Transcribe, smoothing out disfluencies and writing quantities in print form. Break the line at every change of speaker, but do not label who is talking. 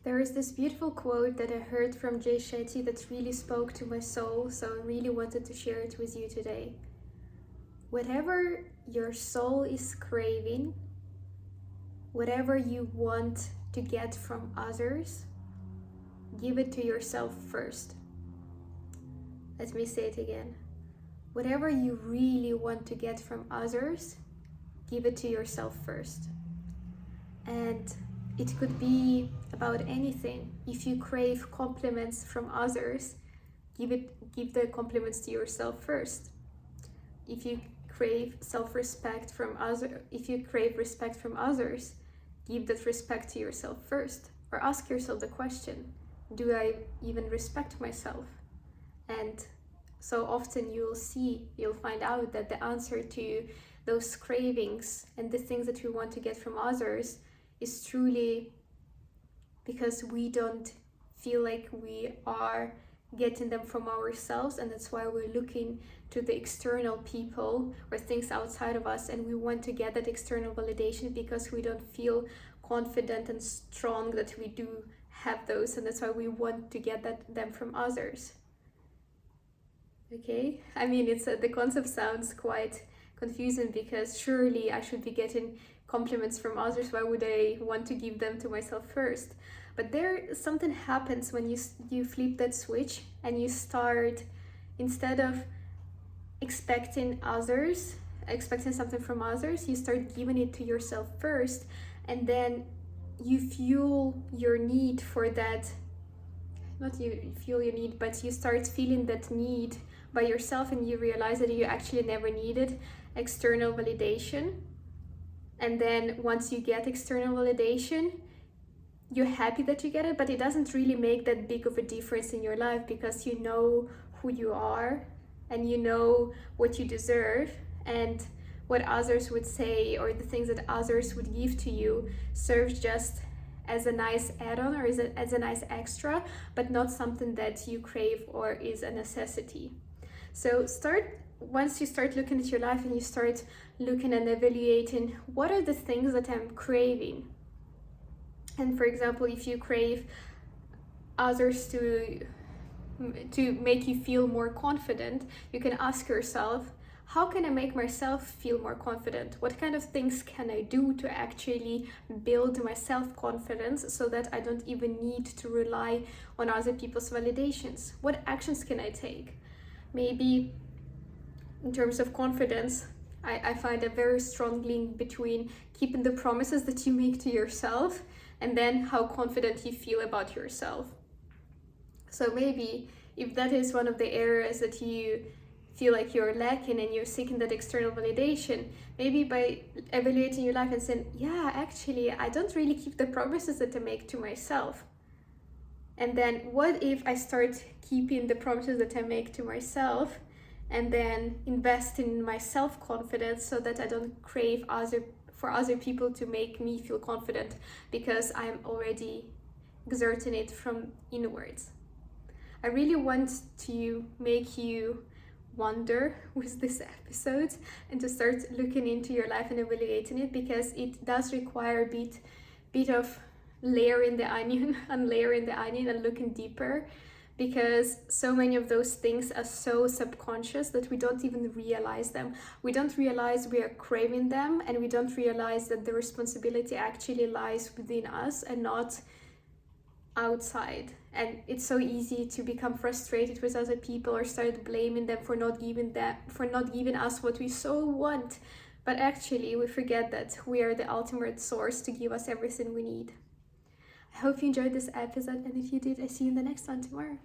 There is this beautiful quote that I heard from Jay Shetty that really spoke to my soul, so I really wanted to share it with you today. Whatever your soul is craving, whatever you want to get from others, give it to yourself first. Let me say it again. Whatever you really want to get from others, give it to yourself first. And it could be about anything. If you crave compliments from others, give the compliments to yourself first. If you crave self-respect from others, if you crave respect from others, give that respect to yourself first. Or ask yourself the question, do I even respect myself? And so often you'll find out that the answer to those cravings and the things that we want to get from others is truly because we don't feel like we are getting them from ourselves, and that's why we're looking to the external people or things outside of us, and we want to get that external validation because we don't feel confident and strong that we do have those, and that's why we want to get them from others. Okay, I mean, the concept sounds quite confusing because surely I should be getting compliments from others. Why would I want to give them to myself first? But there something happens when you flip that switch and you start, instead of expecting something from others, you start giving it to yourself first, and then you fuel your need for that. Not you fuel your need, but you start feeling that need by yourself, and you realize that you actually never needed external validation. And then once you get external validation, you're happy that you get it, but it doesn't really make that big of a difference in your life because you know who you are and you know what you deserve, and what others would say or the things that others would give to you serves just as a nice add-on or as a nice extra, but not something that you crave or is a necessity. So once you start looking at your life and you start looking and evaluating what are the things that I'm craving. And for example, if you crave others to make you feel more confident, you can ask yourself, how can I make myself feel more confident? What kind of things can I do to actually build my self-confidence so that I don't even need to rely on other people's validations? What actions can I take? Maybe in terms of confidence, I find a very strong link between keeping the promises that you make to yourself and then how confident you feel about yourself. So maybe if that is one of the areas that you feel like you're lacking and you're seeking that external validation, maybe by evaluating your life and saying, yeah, actually, I don't really keep the promises that I make to myself. And then what if I start keeping the promises that I make to myself and then invest in my self-confidence so that I don't crave for other people to make me feel confident because I'm already exerting it from inwards. I really want to make you wonder with this episode and to start looking into your life and evaluating it, because it does require a bit of layering the onion and looking deeper, because so many of those things are so subconscious that we don't even realize them. We don't realize we are craving them, and we don't realize that the responsibility actually lies within us and not outside. And it's so easy to become frustrated with other people or start blaming them for not giving us what we so want. But actually we forget that we are the ultimate source to give us everything we need. I hope you enjoyed this episode, and if you did, I see you in the next one tomorrow.